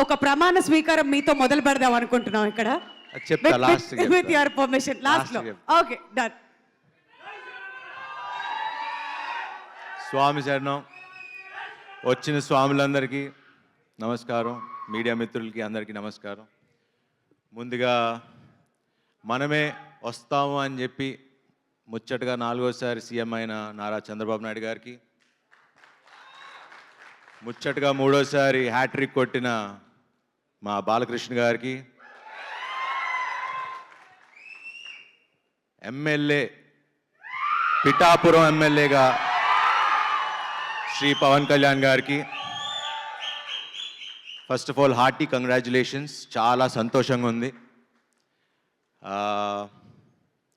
ఒక ప్రమాణ స్వీకారం మీతో మొదలు పెడదాం అనుకుంటున్నాం ఇక్కడ. చెప్తా last with your permission last లో. Okay done. స్వామి శరణం. వచ్చిన స్వాములందరికీ నమస్కారం, మీడియా మిత్రులకి అందరికీ నమస్కారం. ముందుగా మనమే వస్తాము అని చెప్పి ముచ్చటగా 4వసారి సీఎం అయిన నారా చంద్రబాబు నాయుడు గారికి, ముచ్చటగా 3వసారి హ్యాట్రిక్ కొట్టిన మా బాలకృష్ణ గారికి, ఎమ్మెల్యే పిఠాపురం ఎమ్మెల్యేగా శ్రీ పవన్ కళ్యాణ్ గారికి first of all hearty congratulations. చాలా సంతోషంగా ఉంది.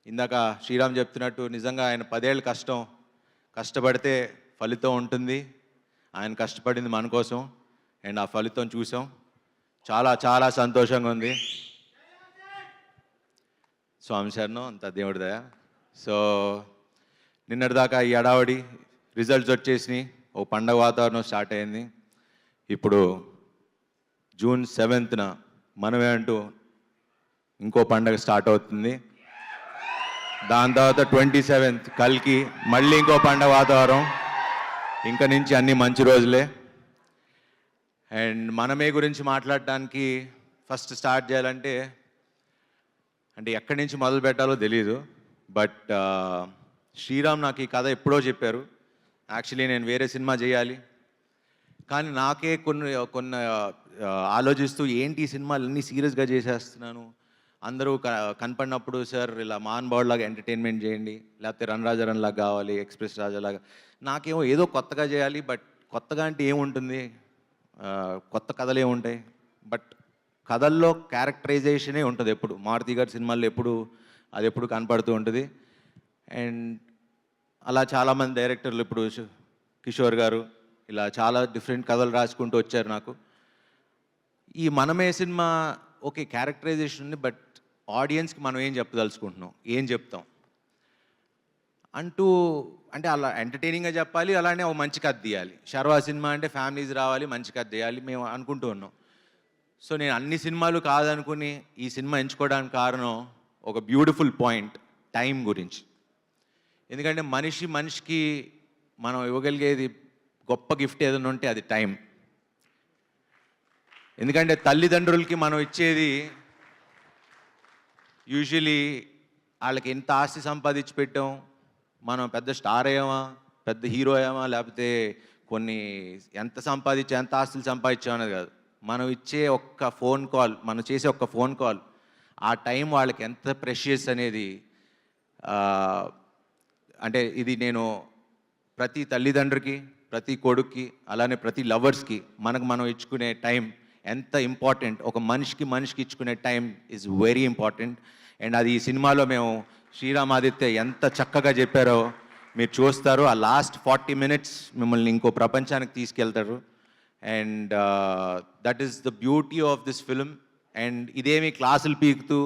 ఇందాక శ్రీరామ్ చెప్తున్నట్టు నిజంగా ఆయన 10 ఏళ్ళ కష్టపడితే ఫలితం ఉంటుంది. ఆయన కష్టపడింది మన కోసం అండ్ ఆ ఫలితం చూసాం. చాలా చాలా సంతోషంగా ఉంది. స్వామి శరణం, అంత దేవుడి దయ. సో నిన్నటిదాకా ఈ అడావడి రిజల్ట్స్ వచ్చేసినాయి, ఓ పండగ వాతావరణం స్టార్ట్ అయింది. ఇప్పుడు జూన్ 7న మనమే అంటూ ఇంకో పండగ స్టార్ట్ అవుతుంది. దాని తర్వాత 27th కల్కి మళ్ళీ ఇంకో పండగ వాతావరణం. ఇంక నుంచి అన్ని మంచి రోజులే. అండ్ మనమే గురించి మాట్లాడటానికి ఫస్ట్ స్టార్ట్ చేయాలంటే ఎక్కడి నుంచి మొదలు పెట్టాలో తెలీదు. బట్ శ్రీరామ్ నాకు ఈ కథ ఎప్పుడో చెప్పారు. యాక్చువల్లీ నేను వేరే సినిమా చేయాలి, కానీ నాకే కొన్ని ఆలోచిస్తూ ఏంటి ఈ సినిమాలు అన్నీ సీరియస్గా చేసేస్తున్నాను, అందరూ కనపడినప్పుడు సార్ ఇలా మహానుభావులాగా ఎంటర్టైన్మెంట్ చేయండి, లేకపోతే రన్ రాజా రన్ లాగా కావాలి, ఎక్స్ప్రెస్ రాజాలాగా. నాకేమో ఏదో కొత్తగా చేయాలి. బట్ కొత్తగా అంటే ఏముంటుంది, కొత్త కథలు ఏముంటాయి. బట్ కథల్లో క్యారెక్టరైజేషనే ఉంటుంది ఎప్పుడు. మారుతి గారి సినిమాల్లో ఎప్పుడు కనపడుతూ ఉంటుంది. అండ్ అలా చాలామంది డైరెక్టర్లు, ఇప్పుడు కిషోర్ గారు, ఇలా చాలా డిఫరెంట్ కథలు రాసుకుంటూ వచ్చారు. నాకు ఈ మనమే సినిమా ఓకే క్యారెక్టరైజేషన్ ఉంది, బట్ ఆడియన్స్కి మనం ఏం చెప్పదలుచుకుంటున్నాం, ఏం చెప్తాం అంటే అలా ఎంటర్టైనింగ్గా చెప్పాలి, అలానే ఒక మంచి కథ తీయాలి. శర్వా సినిమా అంటే ఫ్యామిలీస్ రావాలి, మంచి కథ తీయాలి మేము అనుకుంటూ ఉన్నాం. సో నేను అన్ని సినిమాలు కాదనుకుని ఈ సినిమా ఎంచుకోవడానికి కారణం ఒక బ్యూటిఫుల్ పాయింట్, టైం గురించి. ఎందుకంటే మనిషికి మనం ఇవ్వగలిగేది గొప్ప గిఫ్ట్ ఏదైనా ఉంటే అది టైం. ఎందుకంటే తల్లిదండ్రులకి మనం ఇచ్చేది యూజువలీ వాళ్ళకి ఎంత ఆస్తి సంపాదించి పెట్టాం, మనం పెద్ద స్టార్ అయ్యామా, పెద్ద హీరో అయ్యామా, లేకపోతే ఎంత ఆస్తులు సంపాదించాం అనేది కాదు. మనం ఇచ్చే ఒక్క ఫోన్ కాల్, మనం చేసే ఒక్క ఫోన్ కాల్, ఆ టైం వాళ్ళకి ఎంత ప్రెషియస్ అనేది. అంటే ఇది నేను ప్రతి తల్లిదండ్రికి, ప్రతి కొడుక్కి, అలానే ప్రతి లవర్స్కి మనం ఇచ్చుకునే టైం ఎంత ఇంపార్టెంట్. ఒక మనిషికి ఇచ్చుకునే time is very important. And అది ఈ సినిమాలో మేము శ్రీరామ్ ఆదిత్య ఎంత చక్కగా చెప్పారో మీరు చూస్తారు. ఆ లాస్ట్ 40 minutes మిమ్మల్ని ఇంకో ప్రపంచానికి తీసుకెళ్తారు. And that is the beauty of this film. And ఇదేమి క్లాసులు పీకుతూ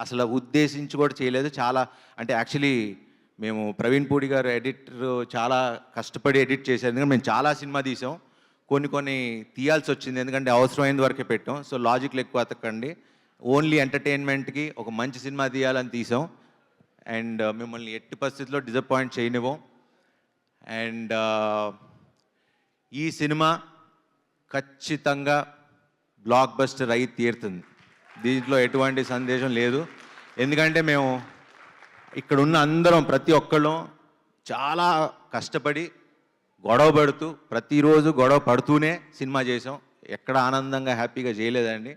అసలు ఉద్దేశించి కూడా చేయలేదు. చాలా అంటే యాక్చువల్లీ మేము ప్రవీణ్ పూడి గారు ఎడిటర్ చాలా కష్టపడి ఎడిట్ చేశారు. ఎందుకంటే మేము చాలా సినిమా తీసాం, కొన్ని తీయాల్సి వచ్చింది, ఎందుకంటే అవసరమైన వరకే పెట్టాం. సో లాజిక్లు ఎక్కువ అతకండి, ఓన్లీ ఎంటర్టైన్మెంట్కి ఒక మంచి సినిమా తీయాలని తీసాం. అండ్ మిమ్మల్ని ఎట్టి పరిస్థితుల్లో డిసప్పాయింట్ చేయనివ్వం. అండ్ ఈ సినిమా ఖచ్చితంగా బ్లాక్ బస్టర్ అయి తీరుతుంది, దీంట్లో ఎటువంటి సందేశం లేదు. ఎందుకంటే మేము ఇక్కడ ఉన్న అందరం ప్రతి ఒక్కళ్ళం చాలా కష్టపడి గొడవ పడుతూ ప్రతిరోజు గొడవ పడుతూనే సినిమా చేసాం. ఎక్కడ ఆనందంగా హ్యాపీగా చేయలేదండి.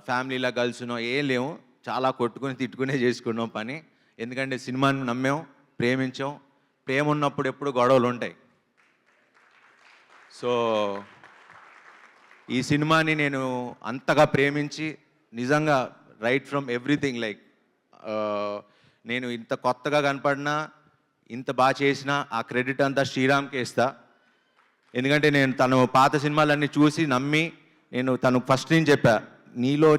ఫ్యామిలీలా కలుసున్నాం ఏం లేవు, చాలా కొట్టుకుని తిట్టుకునే చేసుకున్నాం పని. ఎందుకంటే సినిమాని నమ్మాం, ప్రేమించాం. ప్రేమ ఉన్నప్పుడు ఎప్పుడు గొడవలు ఉంటాయి. సో ఈ సినిమాని నేను అంతగా ప్రేమించి నిజంగా రైట్ ఫ్రమ్ ఎవ్రీథింగ్, లైక్ నేను ఇంత కొత్తగా కనపడినా, ఇంత బాగా చేసినా ఆ క్రెడిట్ అంతా శ్రీరామ్కే ఇస్తా. ఎందుకంటే నేను తను పాత సినిమాలన్నీ చూసి నమ్మి తను ఫస్ట్ నుంచి చెప్పా, నీలో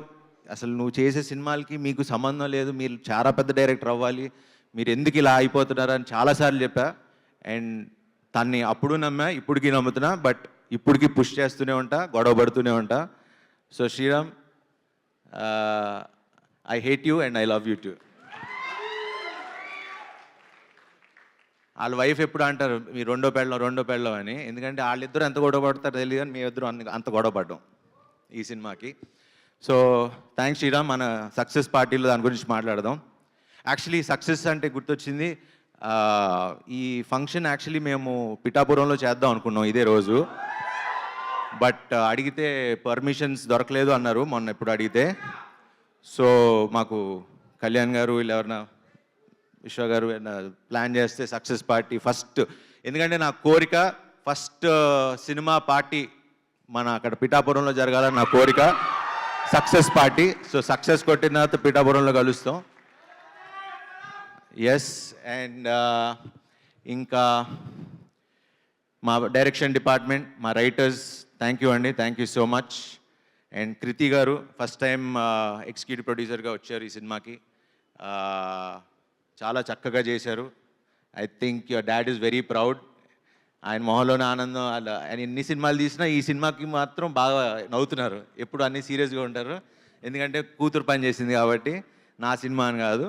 అసలు నువ్వు చేసే సినిమాలకి మీకు సంబంధం లేదు, మీరు చాలా పెద్ద డైరెక్టర్ అవ్వాలి, మీరు ఎందుకు ఇలా అయిపోతున్నారని చాలాసార్లు చెప్పా. అండ్ తన్ని అప్పుడు నమ్మా, ఇప్పటికీ నమ్ముతున్నా. బట్ ఇప్పటికీ పుష్ చేస్తూనే ఉంటా, గొడవ పడుతూనే ఉంటా. So Sriram, I hate you and I love you too. వాళ్ళ వైఫ్ ఎప్పుడు అంటారు మీ రెండో పెళ్ళం అని, ఎందుకంటే వాళ్ళిద్దరూ ఎంత గొడవ పడతారో తెలియదు కానీ మీ ఇద్దరు అంత గొడవ పడ్డాం ఈ సినిమాకి. So thanks Sriram. మన సక్సెస్ పార్టీలో దాని గురించి మాట్లాడదాం. యాక్చువల్లీ సక్సెస్ అంటే గుర్తొచ్చింది, ఈ ఫంక్షన్ యాక్చువల్లీ మేము పిఠాపురంలో చేద్దాం అనుకున్నాం ఇదే రోజు. బట్ అడిగితే పర్మిషన్స్ దొరకలేదు అన్నారు మొన్న ఎప్పుడు అడిగితే. సో మాకు కళ్యాణ్ గారు వీళ్ళు ఎవరన్నా విశ్వ గారు ప్లాన్ చేస్తే సక్సెస్ పార్టీ ఫస్ట్, ఎందుకంటే నా కోరిక ఫస్ట్ సినిమా పార్టీ మన అక్కడ పిఠాపురంలో జరగాలని నా కోరిక, సక్సెస్ పార్టీ. సో సక్సెస్ కొట్టిన తర్వాత పిఠాపురంలో కలుస్తాం. ఎస్. అండ్ ఇంకా మా డైరెక్షన్ డిపార్ట్మెంట్, మా రైటర్స్, థ్యాంక్ యూ అండి, thank you so much. And Kriti garu first time executive ప్రొడ్యూసర్గా వచ్చారు ఈ సినిమాకి. చాలా చక్కగా చేశారు. I think your dad is very proud. ఆయన మొహంలోనే ఆనందం. ఆయన ఎన్ని సినిమాలు తీసినా ఈ సినిమాకి మాత్రం బాగా నవ్వుతున్నారు. ఎప్పుడు అన్నీ సీరియస్గా ఉంటారు, ఎందుకంటే కూతురు పని చేసింది కాబట్టి, నా సినిమా అని కాదు.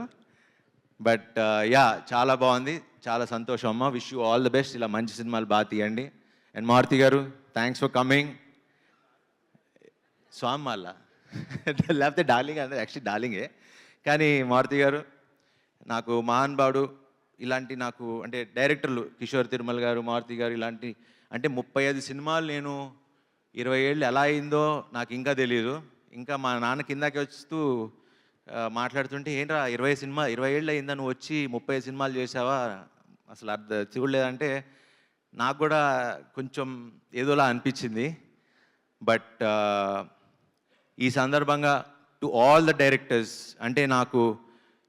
బట్ యా, చాలా బాగుంది, చాలా సంతోషం అమ్మ. Wish you all the best. ఇలా మంచి సినిమాలు బాగా తీయండి. అండ్ మారుతి గారు, థ్యాంక్స్ ఫర్ కమింగ్. స్వామి వాళ్ళ లేకపోతే డార్లింగ్ అంటే యాక్చువల్లీ డార్లింగే, కానీ మారుతి గారు నాకు మహానుభావుడు. ఇలాంటి నాకు అంటే డైరెక్టర్లు కిషోర్ తిరుమల గారు, మారుతి గారు, ఇలాంటి అంటే 35 సినిమాలు నేను 20 ఏళ్ళు ఎలా అయిందో నాకు ఇంకా తెలియదు. ఇంకా మా నాన్న కిందకి వస్తూ మాట్లాడుతుంటే, ఏంట్రా 20 ఏళ్ళు అయిందా నువ్వు వచ్చి 30 సినిమాలు చేసావా, అసలు చూడలేదంటే నాకు కూడా కొంచెం ఏదోలా అనిపించింది. బట్ ఈ సందర్భంగా టు ఆల్ ద డైరెక్టర్స్, అంటే నాకు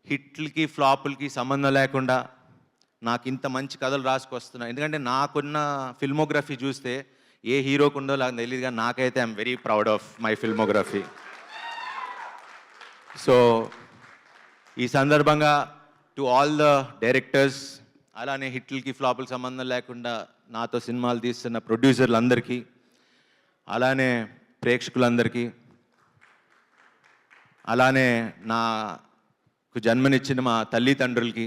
హిట్లకి ఫ్లాపులకి సంబంధం లేకుండా నాకు ఇంత మంచి కథలు రాసుకొస్తున్నా. ఎందుకంటే నాకున్న ఫిల్మోగ్రఫీ చూస్తే ఏ హీరోకు ఉందో నాకు తెలియదు, కానీ నాకైతే I'm very proud of my filmography. So ఈ సందర్భంగా టు ఆల్ ద డైరెక్టర్స్, అలానే హిట్లకి ఫ్లాపులకి సంబంధం లేకుండా నాతో సినిమాలు తీస్తున్న ప్రొడ్యూసర్లందరికీ, అలానే ప్రేక్షకులందరికీ, అలానే నాకు జన్మనిచ్చిన మా తల్లిదండ్రులకి,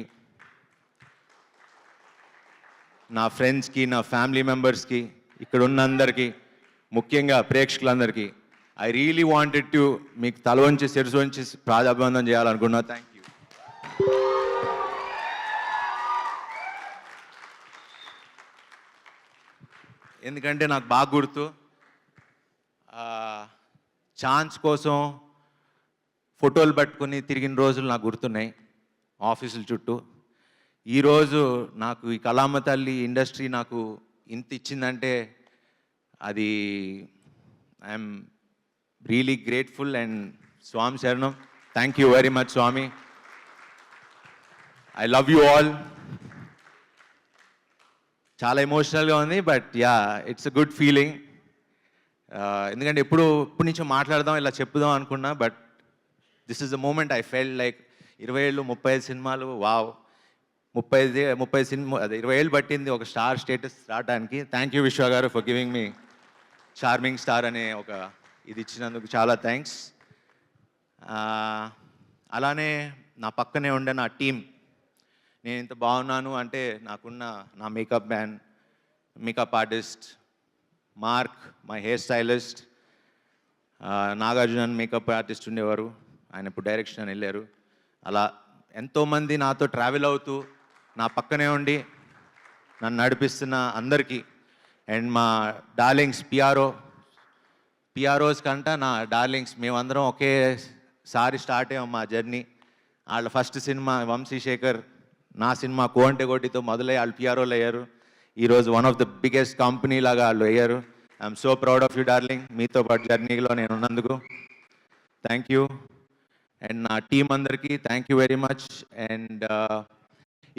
నా ఫ్రెండ్స్కి, నా ఫ్యామిలీ మెంబర్స్కి, ఇక్కడ ఉన్న అందరికీ, ముఖ్యంగా ప్రేక్షకులందరికీ ఐ రియలీ వాంటెడ్ టు మీకు తల వంచి శిరసు వంచి ప్రాధాబంధం చేయాలనుకున్నా. Thank you. ఎందుకంటే నాకు బాగా గుర్తు, ఛాన్స్ కోసం ఫోటోలు పట్టుకొని తిరిగిన రోజులు నాకు గుర్తున్నాయి ఆఫీసుల చుట్టూ. ఈరోజు నాకు ఈ కళామ తల్లి ఇండస్ట్రీ నాకు ఇంత ఇచ్చిందంటే అది I'm really grateful. And Swami శరణం, thank you very much Swami. I love you all. చాలా ఎమోషనల్గా ఉంది, but yeah, it's a good feeling. ఎందుకంటే ఇప్పటి నుంచో మాట్లాడదాం, ఇలా చెప్పుదాం అనుకున్నా, but this is the moment I felt like 20 ఏళ్ళు 35 సినిమాలు, వావ్. 30 సినిమా, అదే 20 ఏళ్ళు పట్టింది ఒక స్టార్ స్టేటస్ రావడానికి. థ్యాంక్ యూ విశ్వ garu for giving me charming star అనే ఒక ఇది ఇచ్చినందుకు చాలా థ్యాంక్స్. అలానే నా పక్కనే ఉండే నా టీం, నేను ఇంత బాగున్నాను అంటే నాకున్న నా makeup man, makeup artist mark, my hair stylist Nagarjuna makeup artist ఉండేవారు, ఆయన ఇప్పుడు డైరెక్షన్ అని వెళ్ళారు. అలా ఎంతోమంది నాతో ట్రావెల్ అవుతూ నా పక్కనే ఉండి నన్ను నడిపిస్తున్న అందరికీ, అండ్ మా డార్లింగ్స్ పిఆర్ఓస్ కంట నా డార్లింగ్స్, మేమందరం ఒకేసారి స్టార్ట్ అయ్యాం మా జర్నీ. వాళ్ళ ఫస్ట్ సినిమా వంశీశేఖర్, నా సినిమా కోంటే కోటితో మొదలై వాళ్ళు పిఆర్ఓలు అయ్యారు. ఈరోజు one of the biggest company లాగా వాళ్ళు అయ్యారు. I'm so proud of you darling, మీతో పాటు జర్నీలో నేను ఉన్నందుకు థ్యాంక్ యూ. అండ్ నా టీం అందరికీ thank you very much. And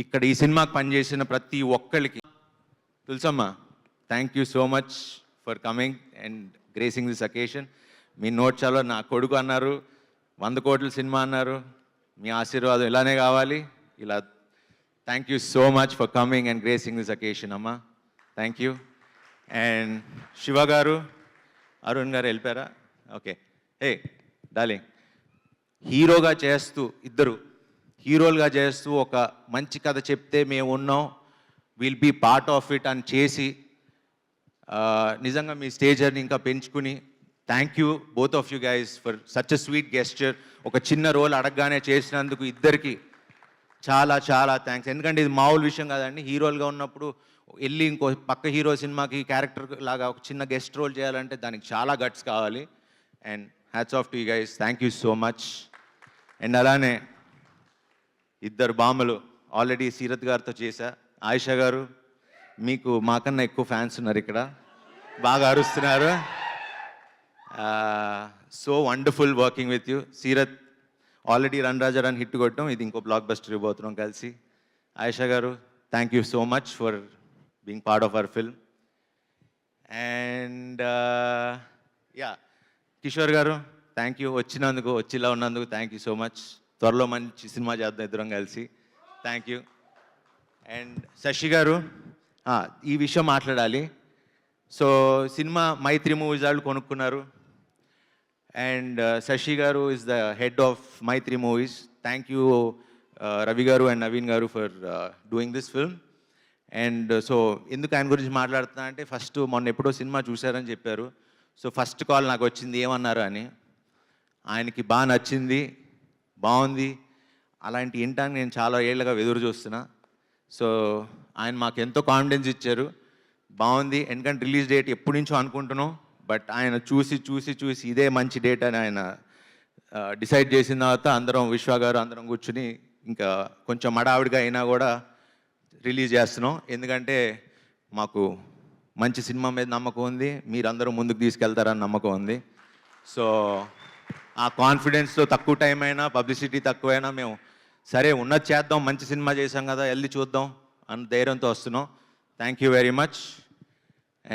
ఇక్కడ ఈ సినిమాకి పనిచేసిన ప్రతి ఒక్కరికి Tulasamma, thank you so much for coming and gracing this occasion. మీ నోట్స్లో నా కొడుకు అన్నారు, 100 కోట్ల సినిమా అన్నారు, మీ ఆశీర్వాదం ఇలానే కావాలి. ఇలా thank you so much for coming and gracing this occasion అమ్మా, థ్యాంక్ యూ. అండ్ శివ గారు, అరుణ్ గారు వెళ్ళిపోయారా? ఓకే. హే డార్లింగ్, హీరోగా చేస్తూ ఇద్దరు హీరోలుగా చేస్తూ ఒక మంచి కథ చెప్తే మేము ఉన్నాం, will be part of it అని చేసి నిజంగా మీ స్టేజర్ని ఇంకా పెంచుకుని thank you both of you guys for such a sweet gesture. ఒక చిన్న రోల్ అడగగానే చేసినందుకు ఇద్దరికి చాలా చాలా థ్యాంక్స్. ఎందుకంటే ఇది మామూలు విషయం కాదండి. హీరోలుగా ఉన్నప్పుడు వెళ్ళి ఇంకో పక్క హీరో సినిమాకి క్యారెక్టర్ లాగా ఒక చిన్న గెస్ట్ రోల్ చేయాలంటే దానికి చాలా గట్స్ కావాలి. And hats off to you guys, thank you so much. And అలానే ఇద్దరు బామ్మలు ఆల్రెడీ సీరత్ గారితో చేశా. ఆయిషా గారు, మీకు మాకన్నా ఎక్కువ ఫ్యాన్స్ ఉన్నారు ఇక్కడ, బాగా అరుస్తున్నారు. So wonderful working with you. Seerat already run Raja run hit కొట్టడం, ఇది ఇంకో బ్లాక్ బస్టర్ ఇవ్వబోతున్నాం కలిసి. ఆయిషా గారు, thank you so much for being part of our film. And yeah, Kishore గారు, థ్యాంక్ యూ వచ్చినందుకు, వచ్చిలా ఉన్నందుకు థ్యాంక్ యూ సో మచ్. త్వరలో మంచి సినిమా చేద్దాం ఇద్దరం కలిసి. Thank you. అండ్ శశి గారు, ఈ విషయం మాట్లాడాలి. సో సినిమా మైత్రి మూవీస్ వాళ్ళు కొనుక్కున్నారు. And Sashi garu is the head of Mythri Movies. Thank you Ravi garu and Naveen garu for doing this film. And so ఎందుకు ఆయన గురించి మాట్లాడుతున్నా అంటే, ఫస్ట్ మొన్న ఎప్పుడో సినిమా చూశారని చెప్పారు. సో ఫస్ట్ కాల్ నాకు వచ్చింది ఏమన్నారు అని. ఆయనకి బాగా నచ్చింది, బాగుంది, అలాంటి వినటానికి నేను చాలా ఏళ్ళగా ఎదురు చూస్తున్నా. సో ఆయన మాకు ఎంతో కాన్ఫిడెన్స్ ఇచ్చారు, బాగుంది. ఎందుకంటే రిలీజ్ డేట్ ఎప్పటి నుంచో అనుకుంటున్నాం, బట్ ఆయన చూసి చూసి చూసి ఇదే మంచి డేట్ అని ఆయన డిసైడ్ చేసిన తర్వాత అందరం విశ్వ గారు అందరం కూర్చుని ఇంకా కొంచెం మడావిడిగా అయినా కూడా రిలీజ్ చేస్తున్నాం. ఎందుకంటే మాకు మంచి సినిమా మీద నమ్మకం ఉంది, మీరందరూ ముందుకు తీసుకెళ్తారని నమ్మకం ఉంది. సో ఆ కాన్ఫిడెన్స్తో తక్కువ టైం అయినా పబ్లిసిటీ తక్కువైనా మేము సరే ఉన్నది చేద్దాం, మంచి సినిమా చేసాం కదా వెళ్ళి చూద్దాం అన్న ధైర్యంతో వస్తున్నాం. Thank you very much.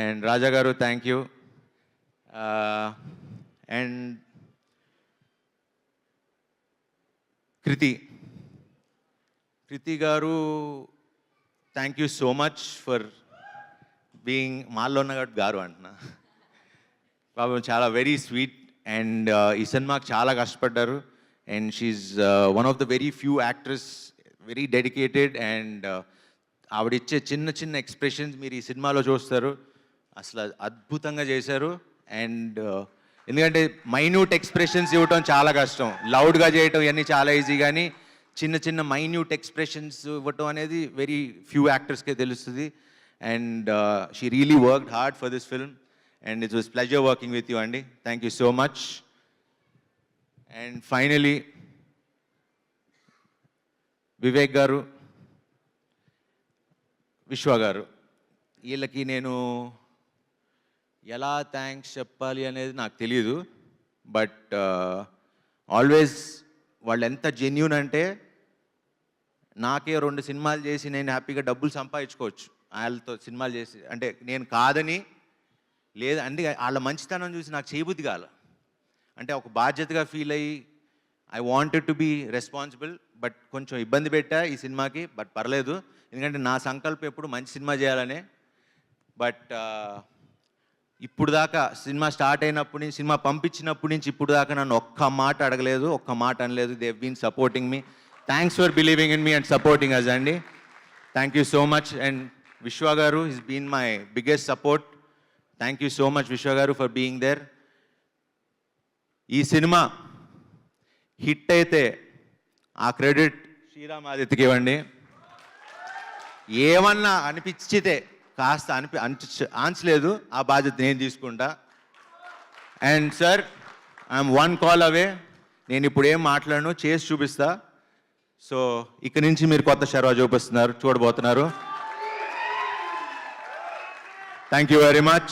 And Raja garu, thank you. And Kriti garu, thank you so much for being మాల్లో ఉన్న గారు అంటున్నా. పాపం చాలా వెరీ స్వీట్. అండ్ ఈ సినిమాకి చాలా కష్టపడ్డారు. And she's one of the very few actress, very dedicated. And ఆవిడిచ్చే చిన్న చిన్న ఎక్స్ప్రెషన్స్ మీరు ఈ సినిమాలో చూస్తారు, అసలు అద్భుతంగా చేశారు. అండ్ ఎందుకంటే మైన్యూట్ ఎక్స్ప్రెషన్స్ ఇవ్వటం చాలా కష్టం, లౌడ్గా చేయటం ఇవన్నీ చాలా ఈజీ, కానీ చిన్న చిన్న మైన్యూట్ ఎక్స్ప్రెషన్స్ ఇవ్వటం అనేది వెరీ ఫ్యూ యాక్టర్స్కే తెలుస్తుంది. And she really worked hard for this film. And it was pleasure working with you, Andy. Thank you so much. And finally, Vivek garu, Vishwa garu, వీళ్ళకి నేను ఎలా thanks చెప్పాలి అనేది నాకు తెలియదు. బట్ ఆల్వేస్ వాళ్ళు ఎంత జెన్యూన్ అంటే, నాకే 2 సినిమాలు చేసి నేను హ్యాపీగా డబ్బులు సంపాదించుకోవచ్చు వాళ్ళతో సినిమాలు చేసి, అంటే నేను కాదని లేదు అంటే వాళ్ళ మంచితనం చూసి నాకు చేయబుద్ధి కాల. అంటే ఒక బాధ్యతగా ఫీల్ అయ్యి I wanted to be responsible, but కొంచెం ఇబ్బంది పెట్టా ఈ సినిమాకి. బట్ పర్లేదు, ఎందుకంటే నా సంకల్పం ఎప్పుడు మంచి సినిమా చేయాలనే. బట్ ఇప్పుడు దాకా సినిమా స్టార్ట్ అయినప్పటి నుంచి, సినిమా పంపించినప్పటి నుంచి ఇప్పుడు దాకా నన్ను ఒక్క మాట అడగలేదు, ఒక్క మాట అనలేదు. They have been supporting me. Thanks for believing in me and supporting us అండి. Thank you so much. And Vishwa garu has been my biggest support. Thank you so much Vishwa garu for being there. ఈ సినిమా హిట్ అయితే ఆ credit Sriram ఆదిత్యకి ఇవ్వండి. ఏమన్నా అనిపించితే కాస్త ఆన్సలేదు, ఆ బాధ్యత నేను తీసుకుంటా. అండ్ సార్, ఐఎమ్ 1 కాల్ అవే. నేను ఇప్పుడు ఏం మాట్లాడను, చేసి చూపిస్తా. సో ఇక్కడి నుంచి మీరు కొత్త శర్వా చూపిస్తున్నారు, చూడబోతున్నారు. Thank you very much.